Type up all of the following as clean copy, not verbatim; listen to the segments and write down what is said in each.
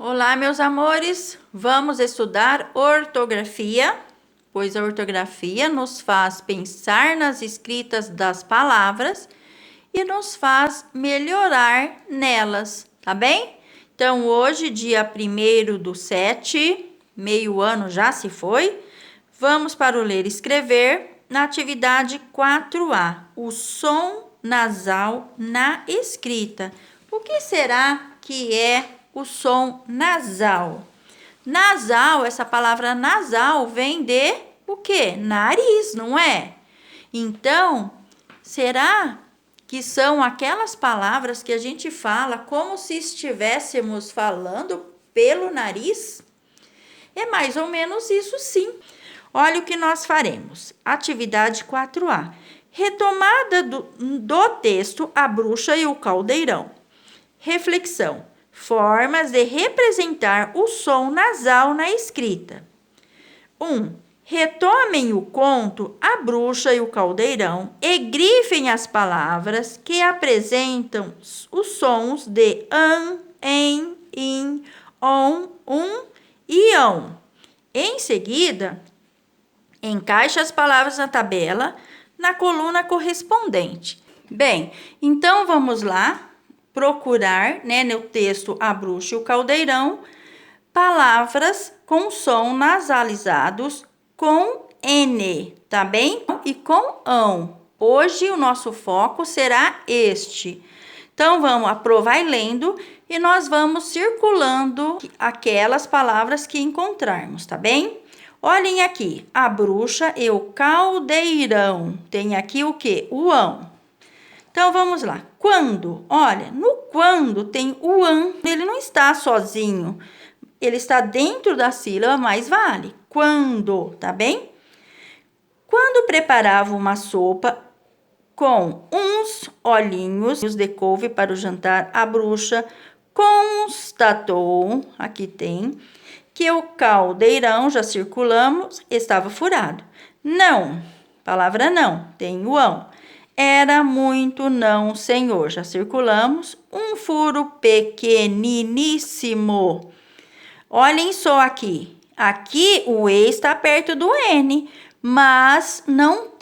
Olá, meus amores! Vamos estudar ortografia, pois a ortografia nos faz pensar nas escritas das palavras e nos faz melhorar nelas, tá bem? Então, hoje, dia 1º do 7, meio ano já se foi, vamos para o ler e escrever na atividade 4A, o som nasal na escrita. O que será que é o som nasal? Nasal, essa palavra nasal vem de o quê? Nariz, não é? Então, será que são aquelas palavras que a gente fala como se estivéssemos falando pelo nariz? É mais ou menos isso, sim. Olha o que nós faremos. Atividade 4A. Retomada do texto A Bruxa e o Caldeirão. Reflexão. Formas de representar o som nasal na escrita. 1. Retomem o conto A Bruxa e o Caldeirão e grifem as palavras que apresentam os sons de an, em, in, on, e ão. Em seguida, encaixe as palavras na tabela na coluna correspondente. Bem, então vamos lá procurar, no texto A Bruxa e o Caldeirão, palavras com som nasalizados com N, tá bem? E com ão. Hoje o nosso foco será este. Então, vai lendo e nós vamos circulando aquelas palavras que encontrarmos, tá bem? Olhem aqui, a bruxa e o caldeirão. Tem aqui o quê? O ão. Então, vamos lá. Quando? Olha, no quando tem o an, ele não está sozinho. Ele está dentro da sílaba, mas vale. Quando, tá bem? Quando preparava uma sopa com uns olhinhos de couve para o jantar, a bruxa constatou, aqui tem, que o caldeirão, já circulamos, estava furado. Não, palavra não, tem o ão. Era muito não, senhor, já circulamos, um furo pequeniníssimo. Olhem só aqui. Aqui o E está perto do N, mas não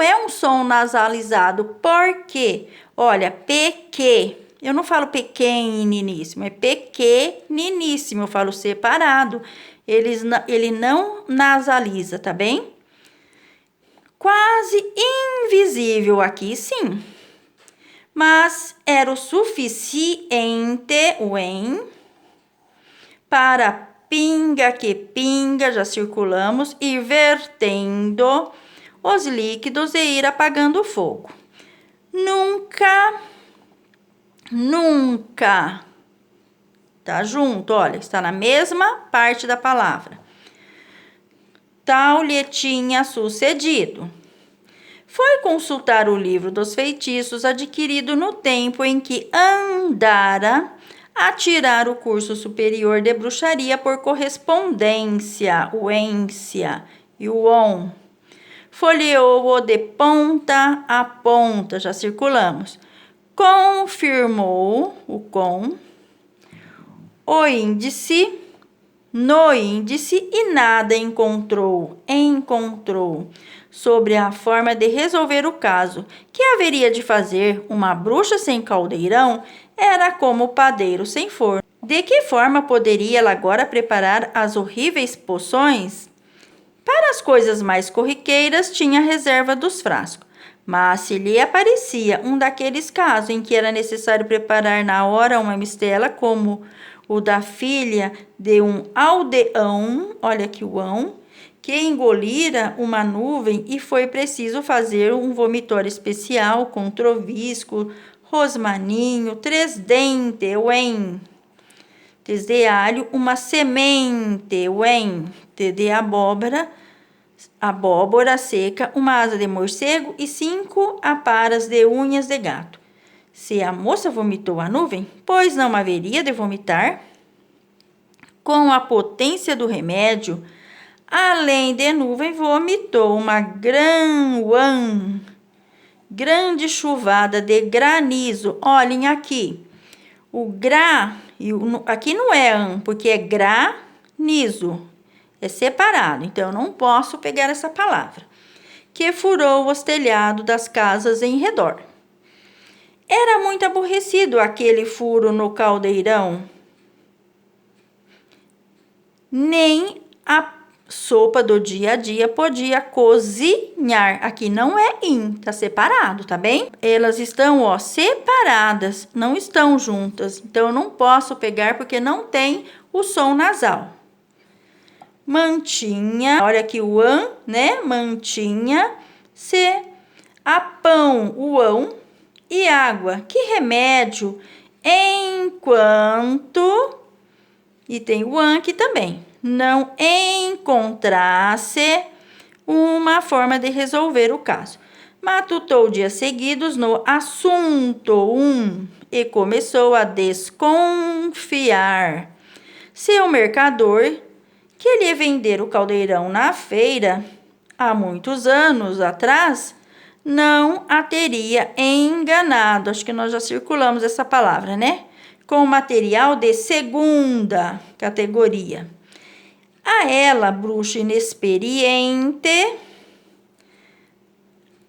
é um som nasalizado. Por quê? Olha, peque. Eu não falo pequeniníssimo, é pequeniníssimo. Eu falo separado. Ele não nasaliza, tá bem? Quase invisível aqui, sim. Mas era o suficiente, o em, para pinga que pinga, já circulamos, ir vertendo os líquidos e ir apagando o fogo. Nunca, nunca. Tá junto, olha, está na mesma parte da palavra. Tal lhe tinha sucedido. Foi consultar o livro dos feitiços adquirido no tempo em que andara a tirar o curso superior de bruxaria por correspondência, o ência e o on. Folheou-o de ponta a ponta, já circulamos. Confirmou o com, o índice, no índice e nada encontrou sobre a forma de resolver o caso. Que haveria de fazer uma bruxa sem caldeirão? Era como o padeiro sem forno. De que forma poderia ela agora preparar as horríveis poções? Para as coisas mais corriqueiras, tinha reserva dos frascos. Mas se lhe aparecia um daqueles casos em que era necessário preparar na hora uma mistela, como o da filha de um aldeão, olha aqui o ão, que engolira uma nuvem e foi preciso fazer um vomitório especial com trovisco, rosmaninho, 3 dentes, uém, de alho, uma semente, uém, de abóbora seca, uma asa de morcego e 5 aparas de unhas de gato. Se a moça vomitou a nuvem, pois não haveria de vomitar? Com a potência do remédio, além de nuvem, vomitou uma grande chuvada de granizo. Olhem aqui, o gra E aqui não é an, porque é granizo. É separado, então eu não posso pegar essa palavra. Que furou os telhados das casas em redor. Era muito aborrecido aquele furo no caldeirão. Nem a sopa do dia a dia podia cozinhar. Aqui não é in, tá separado, tá bem? Elas estão, ó, separadas, não estão juntas. Então, eu não posso pegar porque não tem o som nasal. Mantinha, olha aqui o an, né? Mantinha, se a pão, o ão, e água. Que remédio, enquanto, e tem o an aqui também, não encontrasse uma forma de resolver o caso. Matutou dias seguidos no assunto e começou a desconfiar. Seu mercador, que ele ia vender o caldeirão na feira há muitos anos atrás, não a teria enganado. Acho que nós já circulamos essa palavra, né? Com material de segunda categoria. A ela, bruxa inexperiente,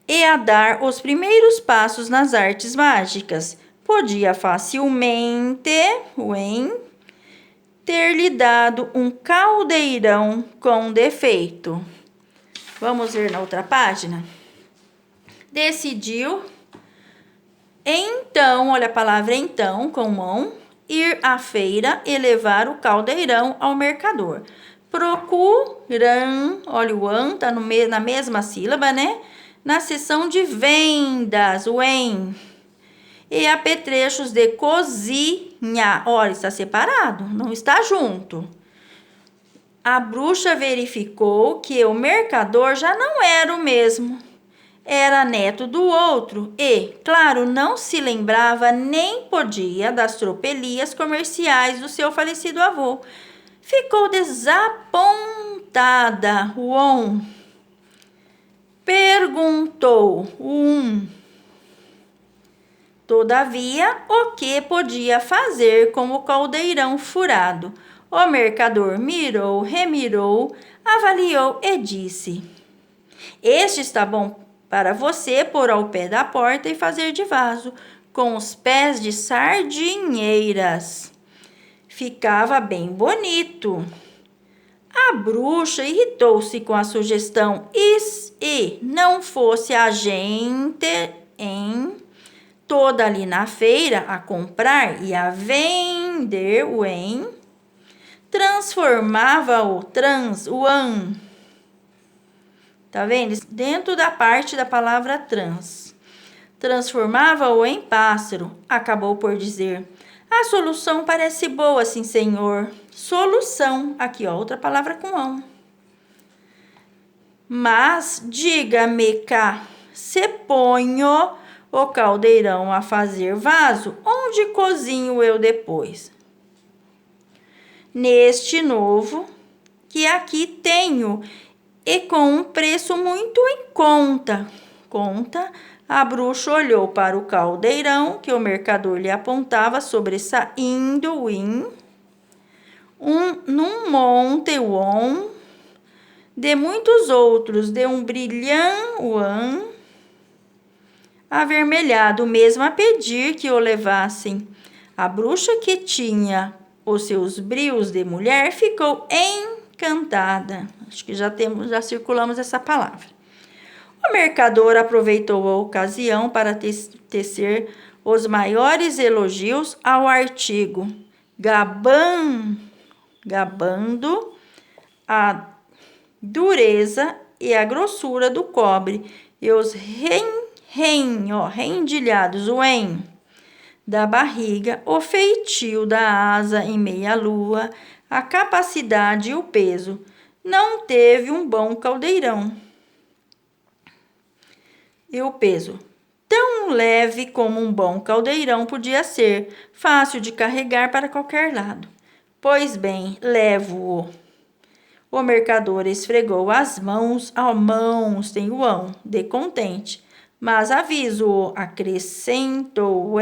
e a dar os primeiros passos nas artes mágicas, podia facilmente, ter-lhe dado um caldeirão com defeito. Vamos ver na outra página? Decidiu, então, olha a palavra então, com mão, ir à feira e levar o caldeirão ao mercador. Procuram, olha o an, tá na mesma sílaba, né? Na seção de vendas, o em. E apetrechos de cozinha. Olha, está separado, não está junto. A bruxa verificou que o mercador já não era o mesmo. Era neto do outro e, claro, não se lembrava nem podia das tropelias comerciais do seu falecido avô. Ficou desapontada. O perguntou Todavia, o que podia fazer com o caldeirão furado? O mercador mirou, remirou, avaliou e disse: Este está bom para você pôr ao pé da porta e fazer de vaso, com os pés de sardinheiras. Ficava bem bonito. A bruxa irritou-se com a sugestão e não fosse a gente toda ali na feira a comprar e a vender o em, transformava o an. Tá vendo? Dentro da parte da palavra trans. Transformava-o em pássaro. Acabou por dizer: a solução parece boa, sim, senhor. Solução. Aqui, ó, outra palavra com ão. Mas, diga-me cá, se ponho o caldeirão a fazer vaso, onde cozinho eu depois? Neste novo, que aqui tenho, e com um preço muito em conta. A bruxa olhou para o caldeirão que o mercador lhe apontava, sobressaindo num monte de muitos outros, de um brilhão avermelhado, mesmo a pedir que o levassem. A bruxa, que tinha os seus brios de mulher, ficou encantada. Acho que já circulamos essa palavra. O mercador aproveitou a ocasião para tecer os maiores elogios ao artigo, gabando a dureza e a grossura do cobre e os rendilhados, o em, da barriga, o feitio da asa em meia-lua, a capacidade e o peso. Não teve um bom caldeirão. E o peso, tão leve como um bom caldeirão podia ser, fácil de carregar para qualquer lado. Pois bem, levo-o. O mercador esfregou as mãos, tem o ão, de contente, mas aviso-o, acrescentou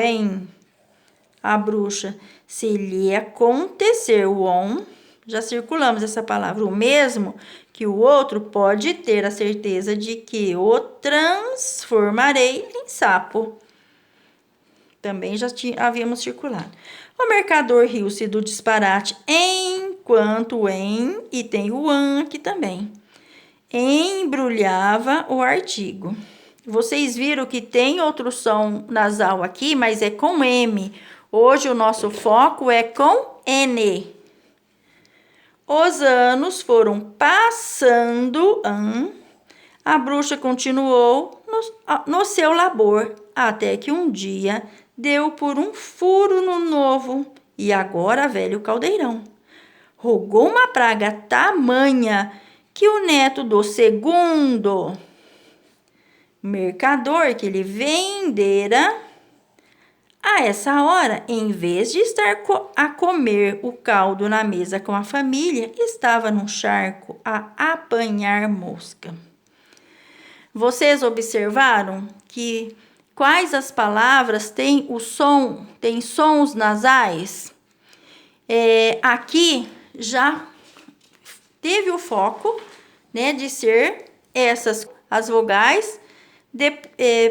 a bruxa, se lhe acontecer o on, já circulamos essa palavra, o mesmo que o outro, pode ter a certeza de que o transformarei em sapo. Também já havíamos circulado. O mercador riu-se do disparate, enquanto o em, e tem o an aqui também, embrulhava o artigo. Vocês viram que tem outro som nasal aqui, mas é com M. Hoje o nosso foco é com N. Os anos foram passando, a bruxa continuou no seu labor, até que um dia deu por um furo no novo e agora velho caldeirão. Rogou uma praga tamanha que o neto do segundo mercador que lhe vendera, a essa hora, em vez de estar a comer o caldo na mesa com a família, estava num charco a apanhar mosca. Vocês observaram que quais as palavras têm têm sons nasais? Aqui já teve o foco, né, de ser as vogais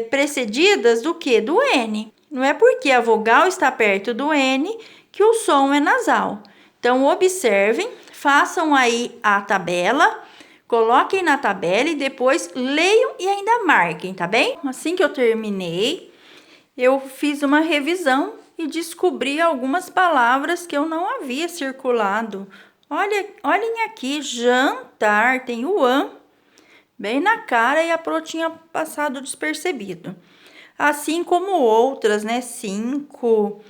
precedidas do quê? Do N. Não é porque a vogal está perto do N que o som é nasal. Então, observem, façam aí a tabela, coloquem na tabela e depois leiam e ainda marquem, tá bem? Assim que eu terminei, eu fiz uma revisão e descobri algumas palavras que eu não havia circulado. Olhem aqui, jantar, tem o an bem na cara e a Pro tinha passado despercebido. Assim como outras, né? 5.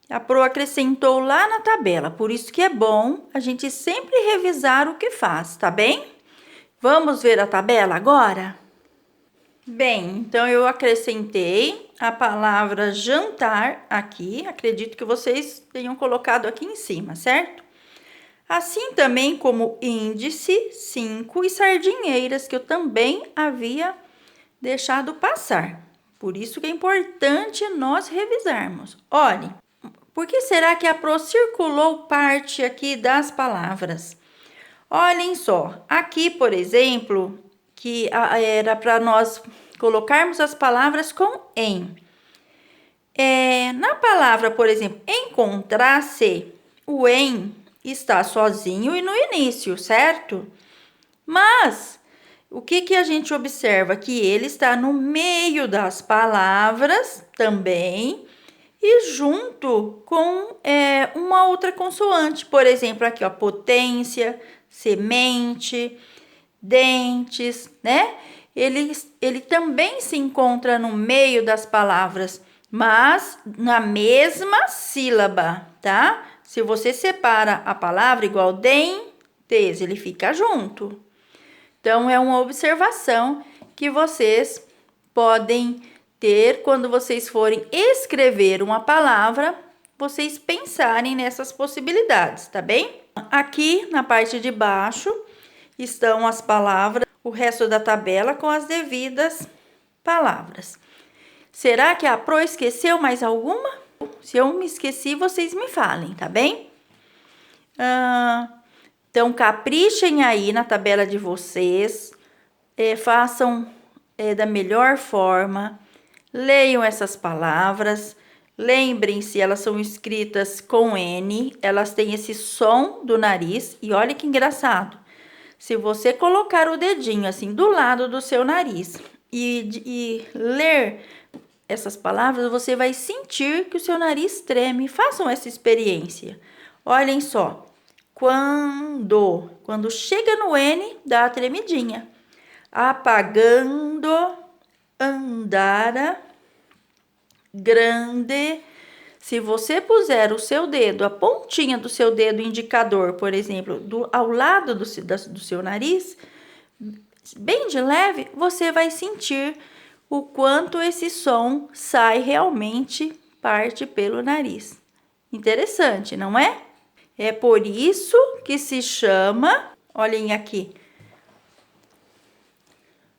A Pro acrescentou lá na tabela. Por isso que é bom a gente sempre revisar o que faz, tá bem? Vamos ver a tabela agora? Bem, então eu acrescentei a palavra jantar aqui. Acredito que vocês tenham colocado aqui em cima, certo? Assim também como índice, 5 e sardinheiras, que eu também havia deixado passar. Por isso que é importante nós revisarmos. Olhe, por que será que a Pro circulou parte aqui das palavras? Olhem só, aqui, por exemplo, que era para nós colocarmos as palavras com em. Na palavra, por exemplo, encontrar-se, o em está sozinho e no início, certo? Mas o que a gente observa? Que ele está no meio das palavras também e junto com uma outra consoante. Por exemplo, aqui, ó, potência, semente, dentes, né? Ele também se encontra no meio das palavras, mas na mesma sílaba, tá? Se você separa a palavra igual dentes, ele fica junto. Então, é uma observação que vocês podem ter quando vocês forem escrever uma palavra, vocês pensarem nessas possibilidades, tá bem? Aqui, na parte de baixo, estão as palavras, o resto da tabela com as devidas palavras. Será que a Pro esqueceu mais alguma? Se eu me esqueci, vocês me falem, tá bem? Então, caprichem aí na tabela de vocês, façam da melhor forma, leiam essas palavras, lembrem-se, elas são escritas com N, elas têm esse som do nariz, e olha que engraçado, se você colocar o dedinho assim do lado do seu nariz e ler essas palavras, você vai sentir que o seu nariz treme. Façam essa experiência. Olhem só. Quando chega no N, dá a tremidinha. Apagando, andara, grande. Se você puser o seu dedo, a pontinha do seu dedo indicador, por exemplo, ao lado do seu nariz, bem de leve, você vai sentir o quanto esse som sai realmente, parte pelo nariz. Interessante, não é? É por isso que se chama, olhem aqui,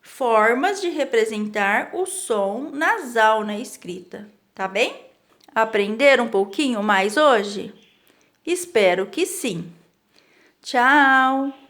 formas de representar o som nasal na escrita, tá bem? aprender um pouquinho mais hoje? Espero que sim. Tchau!